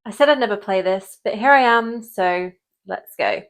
I said I'd never play this, but here I am, so let's go.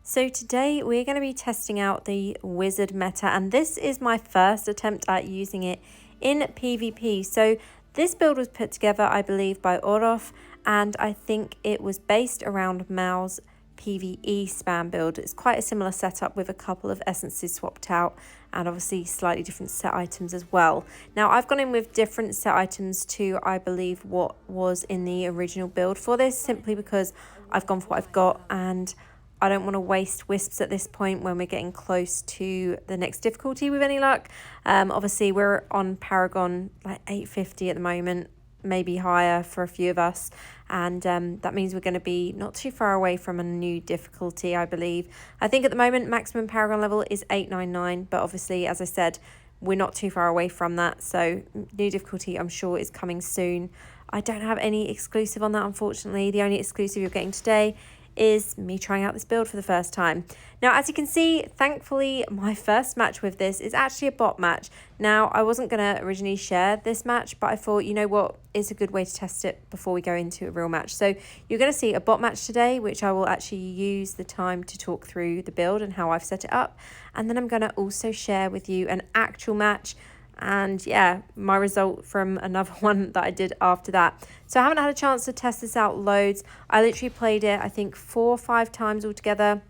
So today we're going to be testing out the wizard meta, and this is my first attempt at using it in PvP. So this build was put together, I believe, by Orof, and I think it was based around Mao's PvE spam build. It's quite a similar setup with a couple of essences swapped out and obviously slightly different set items as well. Now I've gone in with different set items to, I believe, what was in the original build for this, simply because I've gone for what I've got and I don't want to waste wisps at this point when we're getting close to the next difficulty with any luck. Obviously we're on Paragon like 850 at the moment, maybe higher for a few of us, and that means we're going to be not too far away from a new difficulty, I believe. I think at the moment maximum Paragon level is 899, but obviously, as I said, we're not too far away from that, so new difficulty I'm sure is coming soon. I don't have any exclusive on that, unfortunately. The only exclusive you're getting today is me trying out this build for the first time. Now, as you can see, thankfully, my first match with this is actually a bot match. Now, I wasn't going to originally share this match, but I thought, you know what, it's a good way to test it before we go into a real match. So you're going to see a bot match today, which I will actually use the time to talk through the build and how I've set it up. And then I'm going to also share with you an actual match and yeah, my result from another one that I did after that. So I haven't had a chance to test this out loads. I literally played it, I think 4 or 5 times altogether,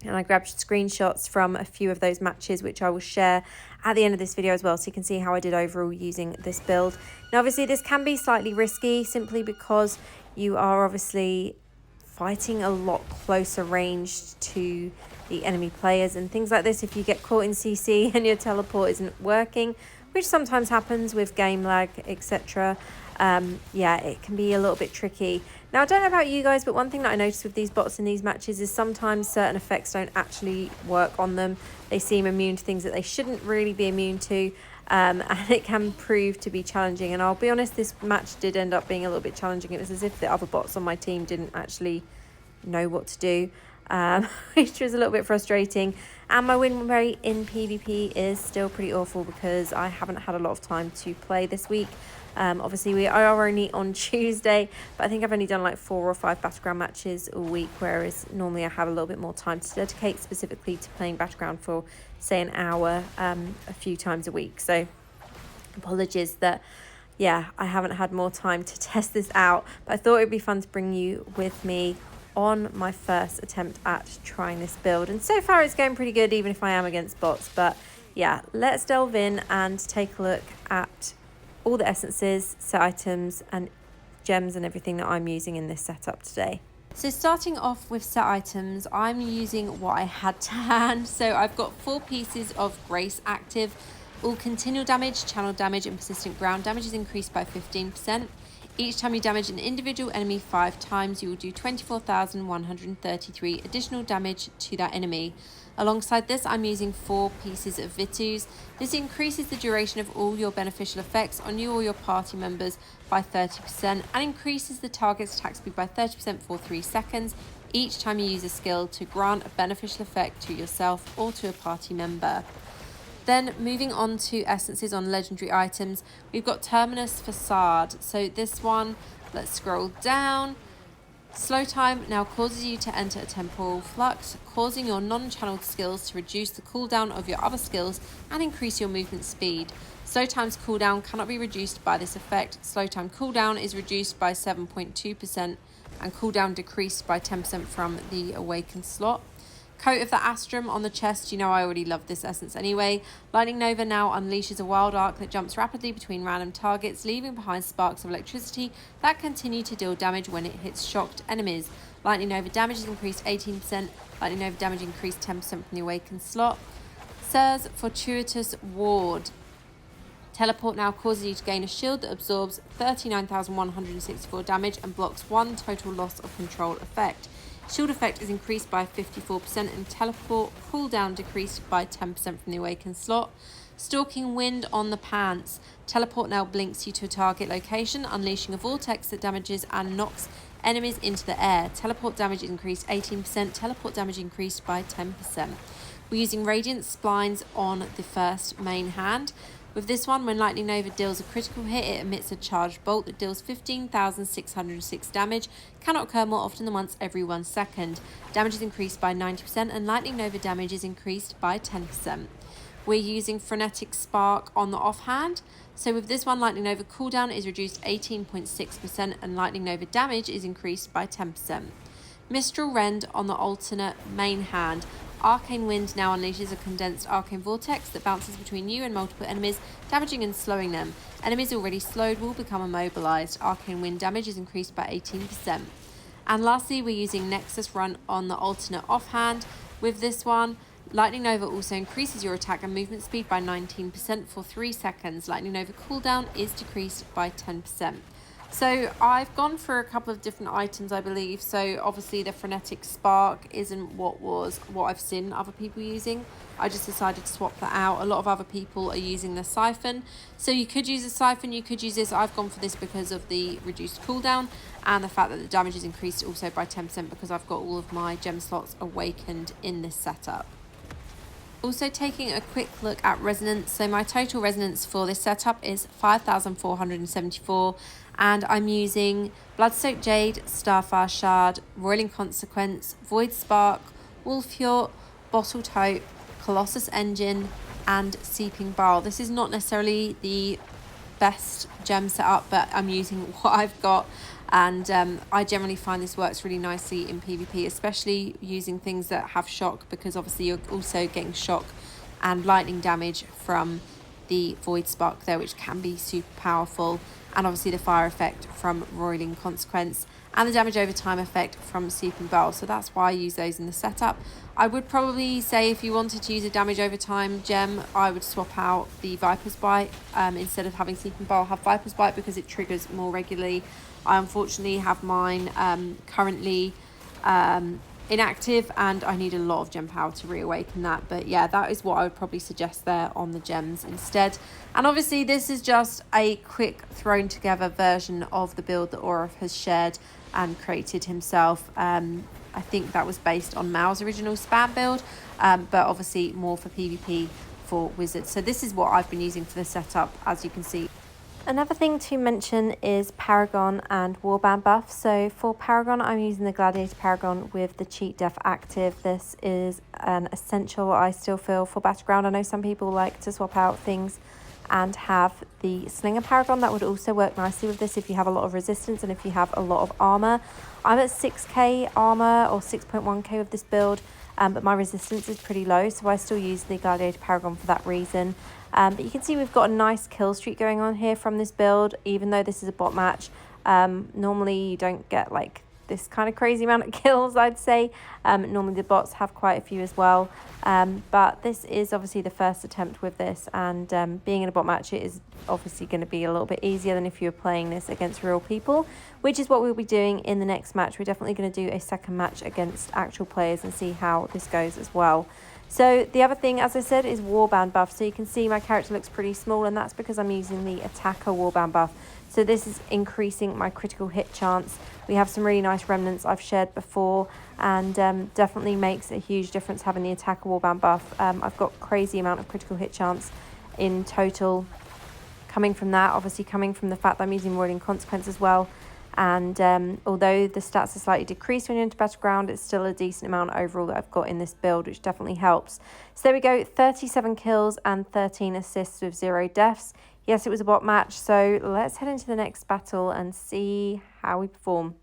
and I grabbed screenshots from a few of those matches, which I will share at the end of this video as well, so you can see how I did overall using this build. Now obviously this can be slightly risky simply because you are obviously fighting a lot closer ranged to the enemy players and things like this. If you get caught in CC and your teleport isn't working, which sometimes happens with game lag, etc. Yeah, it can be a little bit tricky. Now, I don't know about you guys, but one thing that I noticed with these bots in these matches is sometimes certain effects don't actually work on them. They seem immune to things that they shouldn't really be immune to, and it can prove to be challenging. And I'll be honest, this match did end up being a little bit challenging. It was as if the other bots on my team didn't actually know what to do, which was a little bit frustrating. And my win rate in PvP is still pretty awful because I haven't had a lot of time to play this week. Obviously we are only on Tuesday, but I think I've only done like 4 or 5 Battleground matches a week, whereas normally I have a little bit more time to dedicate specifically to playing Battleground for say an hour a few times a week. So apologies that yeah, I haven't had more time to test this out, but I thought it'd be fun to bring you with me on my first attempt at trying this build. And so far it's going pretty good, even if I am against bots. But yeah, let's delve in and take a look at all the essences, set items and gems and everything that I'm using in this setup today. So starting off with set items, I'm using what I had to hand. So I've got 4 pieces of Grace active. All continual damage, channel damage and persistent ground damage is increased by 15%. Each time you damage an individual enemy 5 times, you will do 24,133 additional damage to that enemy. Alongside this, I'm using 4 pieces of Vitus. This increases the duration of all your beneficial effects on you or your party members by 30% and increases the target's attack speed by 30% for 3 seconds each time you use a skill to grant a beneficial effect to yourself or to a party member. Then moving on to essences on legendary items, we've got Terminus Facade. So this one, let's scroll down. Slow time now causes you to enter a temporal flux, causing your non-channeled skills to reduce the cooldown of your other skills and increase your movement speed. Slow time's cooldown cannot be reduced by this effect. Slow time cooldown is reduced by 7.2% and cooldown decreased by 10% from the awakened slot. Coat of the Astrum on the chest, you know I already love this essence anyway. Lightning Nova now unleashes a wild arc that jumps rapidly between random targets, leaving behind sparks of electricity that continue to deal damage when it hits shocked enemies. Lightning Nova damage is increased 18%, Lightning Nova damage increased 10% from the awakened slot. Sir's Fortuitous Ward. Teleport now causes you to gain a shield that absorbs 39,164 damage and blocks 1 total loss of control effect. Shield effect is increased by 54% and teleport cooldown decreased by 10% from the awakened slot. Stalking Wind on the Pants. Teleport now blinks you to a target location, unleashing a vortex that damages and knocks enemies into the air. Teleport damage is increased 18%, teleport damage increased by 10%. We're using Radiant Splines on the first main hand. With this one, when Lightning Nova deals a critical hit, it emits a charged bolt that deals 15,606 damage. Cannot occur more often than once every 1 second. Damage is increased by 90% and Lightning Nova damage is increased by 10%. We're using Frenetic Spark on the offhand. So with this one, Lightning Nova cooldown is reduced 18.6% and Lightning Nova damage is increased by 10%. Mistral Rend on the alternate main hand. Arcane Wind now unleashes a condensed arcane vortex that bounces between you and multiple enemies, damaging and slowing them. Enemies already slowed will become immobilized. Arcane Wind damage is increased by 18%. And lastly, we're using Nexus Run on the alternate offhand. With this one, Lightning Nova also increases your attack and movement speed by 19% for 3 seconds. Lightning Nova cooldown is decreased by 10%. So I've gone for a couple of different items, I believe. So obviously the Frenetic Spark isn't what I've seen other people using. I just decided to swap that out. A lot of other people are using the Siphon. So you could use a Siphon, you could use this. I've gone for this because of the reduced cooldown and the fact that the damage is increased also by 10% because I've got all of my gem slots awakened in this setup. Also taking a quick look at resonance. So my total resonance for this setup is 5,474 and I'm using Bloodsoaked Jade, Starfire Shard, Roiling Consequence, Void Spark, Wolfjord, Bottled Hope, Colossus Engine and Seeping Barrel. This is not necessarily the best gem setup, but I'm using what I've got. And I generally find this works really nicely in PvP, especially using things that have shock, because obviously you're also getting shock and lightning damage from the Void Spark there, which can be super powerful, and obviously the fire effect from Roiling Consequence and the damage over time effect from Seeping Barrel. So that's why I use those in the setup. I would probably say if you wanted to use a damage over time gem, I would swap out the Viper's Bite. Instead of having Seeping Barrel, have Viper's Bite because it triggers more regularly. I unfortunately have mine currently inactive and I need a lot of gem power to reawaken that. But yeah, that is what I would probably suggest there on the gems instead. And obviously this is just a quick thrown together version of the build that Orof has shared and created himself. I think that was based on Mal's original spam build, but obviously more for PvP for wizards. So this is what I've been using for the setup, as you can see. Another thing to mention is Paragon and Warband buff. So for Paragon, I'm using the Gladiator Paragon with the Cheat Death active. This is an essential, I still feel, for Battleground. I know some people like to swap out things and have the Slinger Paragon. That would also work nicely with this if you have a lot of resistance and if you have a lot of armor. I'm at 6k armor or 6.1k with this build, but my resistance is pretty low, so I still use the Gladiator Paragon for that reason. But you can see we've got a nice kill streak going on here from this build, even though this is a bot match. Normally you don't get like this kind of crazy amount of kills, I'd say. Normally the bots have quite a few as well. But this is obviously the first attempt with this, and being in a bot match, it is obviously going to be a little bit easier than if you were playing this against real people, which is what we'll be doing in the next match. We're definitely going to do a second match against actual players and see how this goes as well. So the other thing, as I said, is Warband buff. So you can see my character looks pretty small, and that's because I'm using the Attacker Warband buff. So this is increasing my critical hit chance. We have some really nice remnants I've shared before, and definitely makes a huge difference having the Attacker Warband buff. I've got crazy amount of critical hit chance in total coming from that, obviously coming from the fact that I'm using Roiling Consequence as well. And although the stats are slightly decreased when you're into Battleground, it's still a decent amount overall that I've got in this build, which definitely helps. So there we go, 37 kills and 13 assists with 0 deaths. Yes, it was a bot match, so let's head into the next battle and see how we perform.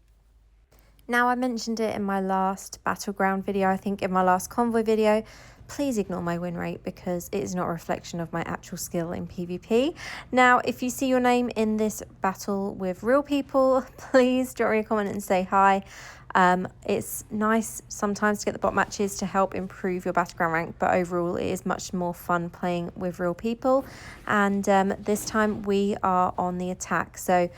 Now, I mentioned it in my last Battleground video, I think in my last Convoy video. Please ignore my win rate because it is not a reflection of my actual skill in PvP. Now, if you see your name in this battle with real people, please drop me a comment and say hi. It's nice sometimes to get the bot matches to help improve your Battleground rank, but overall it is much more fun playing with real people. And this time we are on the attack. So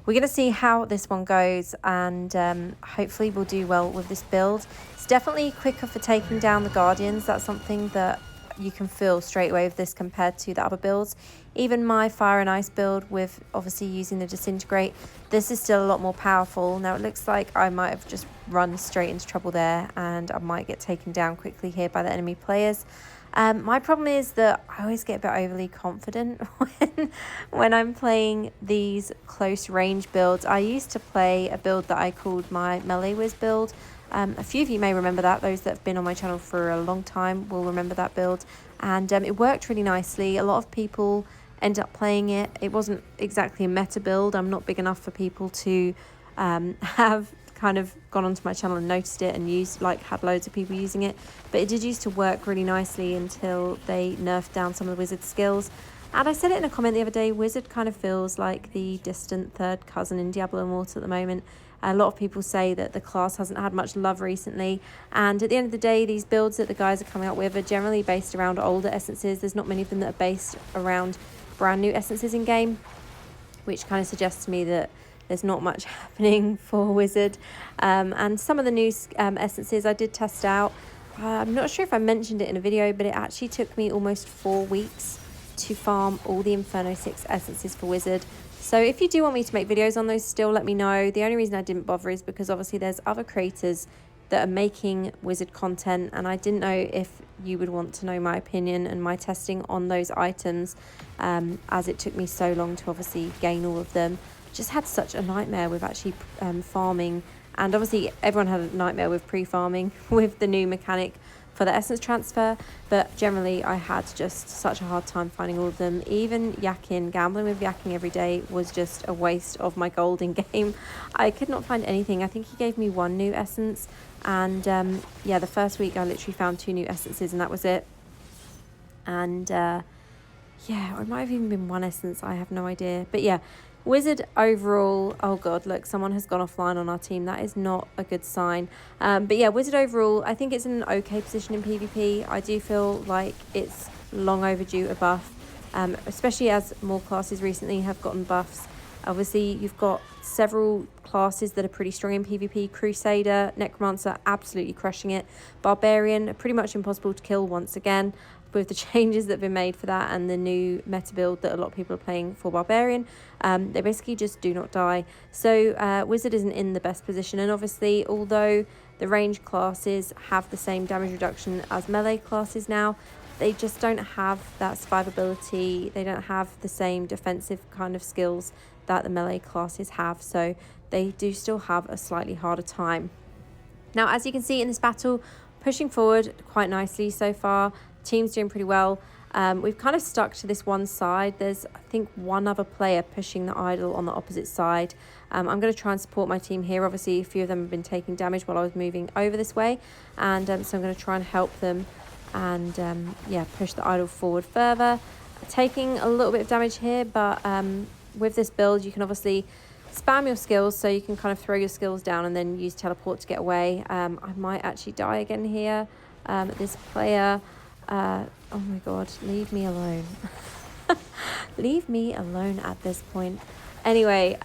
we're going to see how this one goes, and hopefully we'll do well with this build. It's definitely quicker for taking down the Guardians. That's something that you can feel straight away with this compared to the other builds. Even my Fire and Ice build with obviously using the Disintegrate, this is still a lot more powerful. Now it looks like I might have just run straight into trouble there, and I might get taken down quickly here by the enemy players. My problem is that I always get a bit overly confident when I'm playing these close range builds. I used to play a build that I called my Melee Whiz build. A few of you may remember that. Those that have been on my channel for a long time will remember that build. And it worked really nicely. A lot of people end up playing it. It wasn't exactly a meta build. I'm not big enough for people to have kind of gone onto my channel and noticed it and had loads of people using it, but it did used to work really nicely until they nerfed down some of the wizard skills. And I said it in a comment the other day, wizard kind of feels like the distant third cousin in Diablo Immortal at the moment. A lot of people say that the class hasn't had much love recently, and at the end of the day, these builds that the guys are coming up with are generally based around older essences. There's not many of them that are based around brand new essences in game, which kind of suggests to me that there's not much happening for wizard. And some of the new essences I did test out. I'm not sure if I mentioned it in a video, but it actually took me almost 4 weeks to farm all the Inferno 6 essences for wizard. So if you do want me to make videos on those still, let me know. The only reason I didn't bother is because obviously there's other creators that are making wizard content, and I didn't know if you would want to know my opinion and my testing on those items, as it took me so long to obviously gain all of them. Just had such a nightmare with actually farming, and obviously everyone had a nightmare with pre-farming with the new mechanic for the essence transfer, but generally I had just such a hard time finding all of them. Even gambling with yakking every day was just a waste of my gold in game. I could not find anything. I think he gave me 1 new essence, and yeah, the first week I literally found 2 new essences and that was it. And yeah, or it might have even been 1 essence, I have no idea. But yeah, wizard overall, oh god, look, someone has gone offline on our team. That is not a good sign. But yeah, wizard overall, I think it's in an okay position in PvP. I do feel like it's long overdue a buff, especially as more classes recently have gotten buffs. Obviously, you've got several classes that are pretty strong in PvP. Crusader, Necromancer, absolutely crushing it. Barbarian, pretty much impossible to kill once again, with the changes that have been made for that and the new meta build that a lot of people are playing for Barbarian. They basically just do not die. So Wizard isn't in the best position, and obviously, although the range classes have the same damage reduction as melee classes now, they just don't have that survivability. They don't have the same defensive kind of skills that the melee classes have, so they do still have a slightly harder time. Now, as you can see in this battle, pushing forward quite nicely so far. Team's doing pretty well. We've kind of stuck to this one side. There's, I think, 1 other player pushing the idol on the opposite side. I'm going to try and support my team here. Obviously, a few of them have been taking damage while I was moving over this way, and so I'm going to try and help them and yeah, push the idol forward further. Taking a little bit of damage here, but with this build you can obviously spam your skills, so you can kind of throw your skills down and then use teleport to get away. I might actually die again here. This player, oh my god, leave me alone. Leave me alone at this point. Anyway,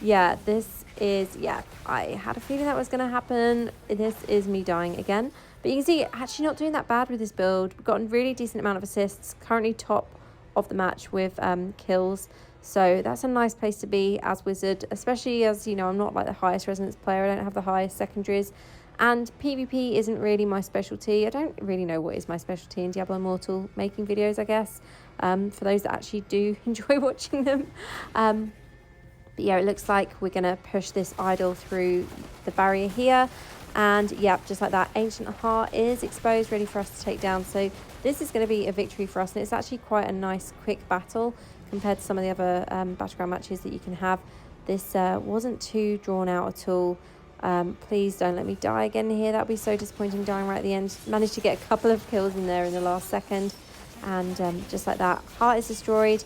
yeah, this is, yeah, I had a feeling that was going to happen. This is me dying again. But you can see, actually not doing that bad with this build. We've got a really decent amount of assists, currently top of the match with kills. So that's a nice place to be as wizard, especially as, you know, I'm not like the highest resonance player. I don't have the highest secondaries. And PvP isn't really my specialty. I don't really know what is my specialty in Diablo Immortal. Making videos, I guess, for those that actually do enjoy watching them. But yeah, it looks like we're going to push this idol through the barrier here. And yeah, just like that, Ancient Heart is exposed, ready for us to take down. So this is going to be a victory for us. And it's actually quite a nice, quick battle compared to some of the other battleground matches that you can have. This wasn't too drawn out at all. Please don't let me die again here. That would be so disappointing, dying right at the end. Managed to get a couple of kills in there in the last second. And just like that, heart is destroyed.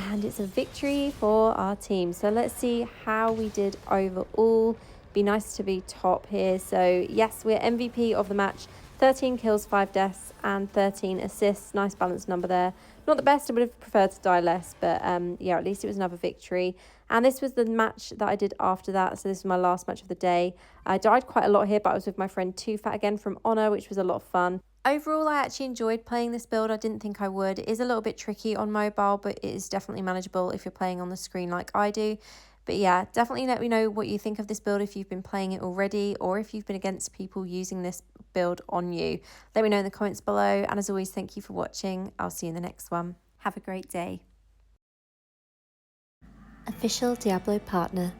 And it's a victory for our team. So let's see how we did overall. Be nice to be top here. So yes, we're MVP of the match. 13 kills, 5 deaths, and 13 assists. Nice balanced number there. Not the best, I would have preferred to die less, but yeah, at least it was another victory. And this was the match that I did after that. So this is my last match of the day. I died quite a lot here, but I was with my friend Too Fat again from Honor, which was a lot of fun. Overall, I actually enjoyed playing this build. I didn't think I would. It is a little bit tricky on mobile, but it is definitely manageable if you're playing on the screen like I do. But yeah, definitely let me know what you think of this build if you've been playing it already, or if you've been against people using this build on you. Let me know in the comments below, and as always, thank you for watching. I'll see you in the next one. Have a great day. Official Diablo Partner.